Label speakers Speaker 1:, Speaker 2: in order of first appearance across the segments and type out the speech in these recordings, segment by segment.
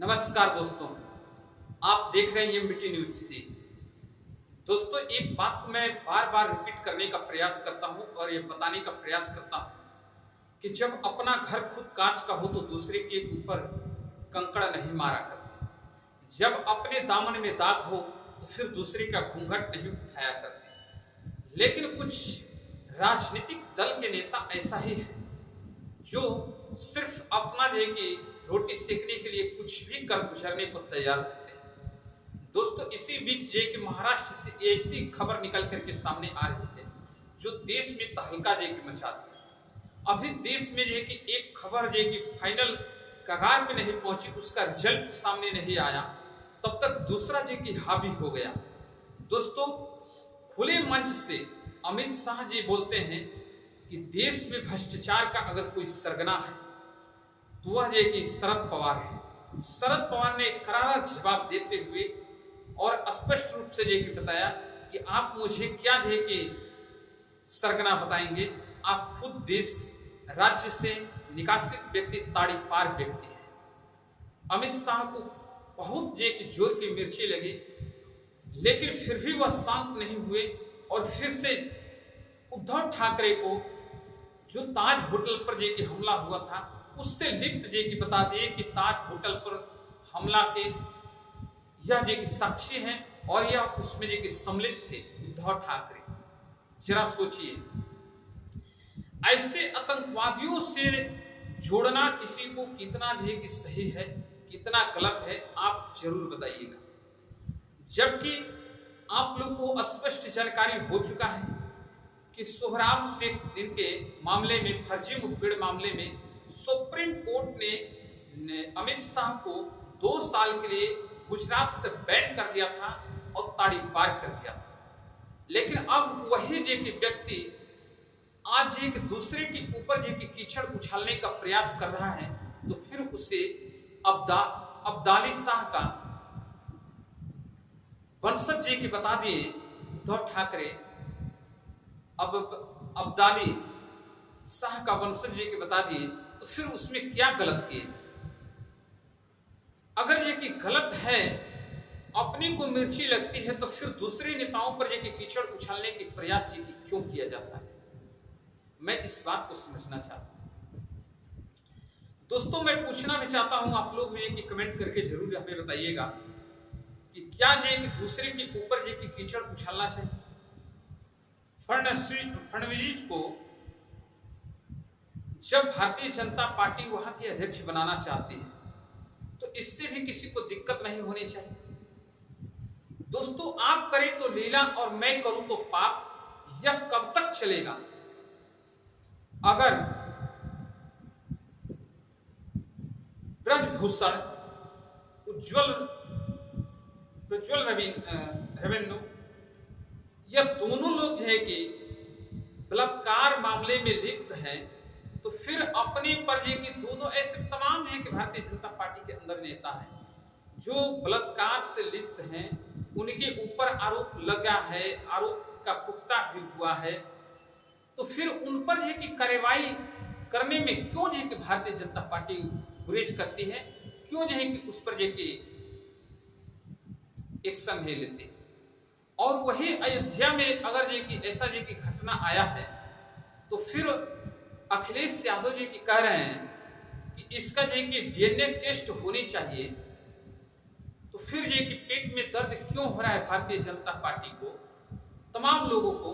Speaker 1: नमस्कार दोस्तों, आप देख रहे हैं एमबीटी न्यूज से। दोस्तों, एक बात को मैं बार बार रिपीट करने का प्रयास करता हूं और ये बताने का प्रयास करता हूं कि जब अपना घर खुद कांच का हो तो दूसरे के ऊपर कंकड़ नहीं मारा करते। जब अपने दामन में दाग हो तो फिर दूसरे का घूंघट नहीं उठाया करते। लेकिन कुछ राजनीतिक दल के नेता ऐसा ही है जो सिर्फ अपना जो है कि रोटी सेकने के लिए कुछ भी कर गुजरने को तैयार रहते हैं। दोस्तों, इसी बीच ये कि महाराष्ट्र से ऐसी खबर निकल करके सामने आ रही है जो देश में तहलका जे की मचा दी है। अभी देश में जो है कि एक खबर जो है कि फाइनल कगार पे नहीं पहुंची, उसका रिजल्ट सामने नहीं आया, तब तक दूसरा जो कि हावी हो गया। दोस्तों, खुले मंच से अमित शाह जी बोलते हैं कि देश में भ्रष्टाचार का अगर कोई सरगना है तो वह जो कि शरद पवार है। शरद पवार ने करारा जवाब देते हुए और स्पष्ट रूप से जो कि बताया कि आप मुझे क्या जो है कि सरगना बताएंगे, आप खुद देश राज्य से निकासित व्यक्ति, ताड़ी पार व्यक्ति है। अमित शाह को बहुत जो कि जोर की मिर्ची लगी, लेकिन फिर भी वह शांत नहीं हुए और फिर से उद्धव ठाकरे को जो ताज होटल पर जो कि हमला हुआ था उससे लिप्त जे की बता दिए कि ताज होटल पर हमला के यह जे की साक्षी हैं और यह उसमें जे की सम्मिलित थे उद्धव ठाकरे। जरा सोचिए, ऐसे आतंकवादियों से जोड़ना किसी को कितना जे की सही है, कितना गलत है, आप जरूर बताइएगा। जबकि आप लोग को स्पष्ट जानकारी हो चुका है कि सोहराब शेख दिन के मामले में, फर्जी मुखबिर मामले में सुप्रीम कोर्ट ने अमित शाह को 2 साल के लिए गुजरात से बैन कर दिया था और ताड़ी पार कर दिया था। लेकिन अब वही जे की व्यक्ति आज एक दूसरे के ऊपर जे की कीचड़ उछालने का प्रयास कर रहा है, तो फिर उसे अब्दाली शाह का वंशज जे की बता दिए उद्धव ठाकरे, अब अब्दाली शाह का वंशज जे की बता दिए, तो फिर उसमें क्या गलत किए? अगर ये कि गलत है, अपने को मिर्ची लगती है, तो फिर दूसरे नेताओं पर ये कि कीचड़ उछालने के प्रयास जी की क्यों किया जाता है? मैं इस बात को समझना चाहता हूं। दोस्तों, मैं पूछना भी चाहता हूं, आप लोग ये कि कमेंट करके जरूर हमें बताइएगा कि क्या ये कि दूसरे के ऊपर ये कि कीचड़ उछालना चाहिए? फडणवीस को जब भारतीय जनता पार्टी वहां के अध्यक्ष बनाना चाहती है तो इससे भी किसी को दिक्कत नहीं होनी चाहिए। दोस्तों, आप करें तो लीला और मैं करूं तो पाप, यह कब तक चलेगा? अगर ब्रजभूषण, प्रज्वल रेवेन्यू, यह दोनों लोग जो है कि बलात्कार मामले में लिप्त हैं, तो फिर अपने पर ये कि दोनों ऐसे तमाम है कि भारतीय जनता पार्टी के अंदर नेता हैं जो बलात्कार से लिप्त हैं, उनके ऊपर आरोप लगा है, आरोप का पुख्ता भी हुआ है, तो फिर उन पर ये कि कार्रवाई करने में क्यों ये कि भारतीय जनता पार्टी गुरेज करती है, क्यों ये कि उस पर ये कि एक्शन नहीं लेते? और वही अयोध्या में अगर ये कि ऐसा ये कि घटना आया है, तो फिर अखिलेश यादव जी की कह रहे हैं कि इसका जो कि डीएनए टेस्ट होनी चाहिए, तो फिर ये कि पेट में दर्द क्यों हो रहा है भारतीय जनता पार्टी को, तमाम लोगों को,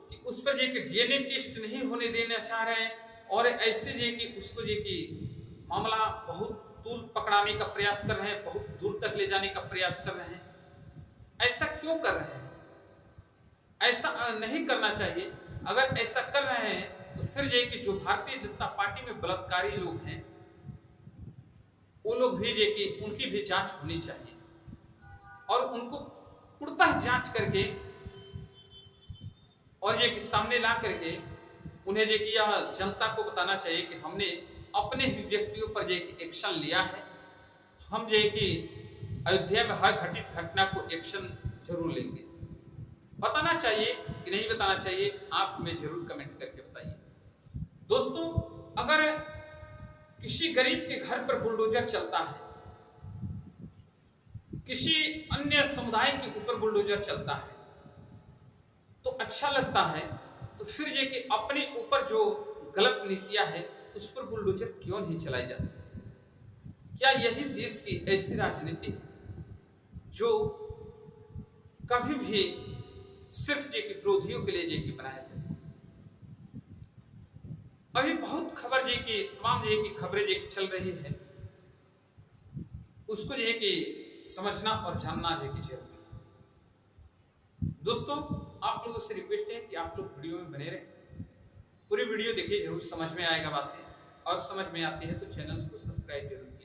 Speaker 1: कि उस पर ये कि डीएनए टेस्ट नहीं होने देना चाह रहे हैं और ऐसे ये कि उसको ये कि मामला बहुत दूर पकड़ाने का प्रयास कर रहे हैं, बहुत दूर तक ले जाने का प्रयास कर रहे हैं। ऐसा क्यों कर रहे हैं? ऐसा नहीं करना चाहिए। अगर ऐसा कर रहे हैं तो फिर ये कि जो भारतीय जनता पार्टी में बलात्कारी लोग हैं, वो लोग भी ये कि उनकी भी जांच होनी चाहिए और उनको पूर्णतः जांच करके और ये कि सामने ला करके उन्हें ये कि यह जनता को बताना चाहिए कि हमने अपने ही व्यक्तियों पर ये कि एक्शन लिया है, हम ये कि अयोध्या में हर घटित घटना को एक्शन जरूर लेंगे। बताना चाहिए कि नहीं बताना चाहिए, आप हमें जरूर कमेंट करके बताइए। दोस्तों, अगर किसी गरीब के घर पर बुलडोजर चलता है किसी अन्य समुदाय के ऊपर बुलडोजर चलता है तो अच्छा लगता है, तो फिर ये कि अपने ऊपर जो गलत नीतियां है उस पर बुलडोजर क्यों नहीं चलाई जाती? क्या यही देश की ऐसी राजनीति है जो कभी भी सिर्फ जे के विरोधियों के लिए जे की बनाया जाए? अभी बहुत खबर जे की तमाम जे की खबरें जे चल रही है उसको जे कि समझना और जानना जे की जरूरी है। दोस्तों, आप लोगों से रिक्वेस्ट है कि आप लोग वीडियो में बने रहें, पूरी वीडियो देखिए, जरूर समझ में आएगा बातें, और समझ में आती है तो चैनल को सब्सक्राइब जरूर कीजिए।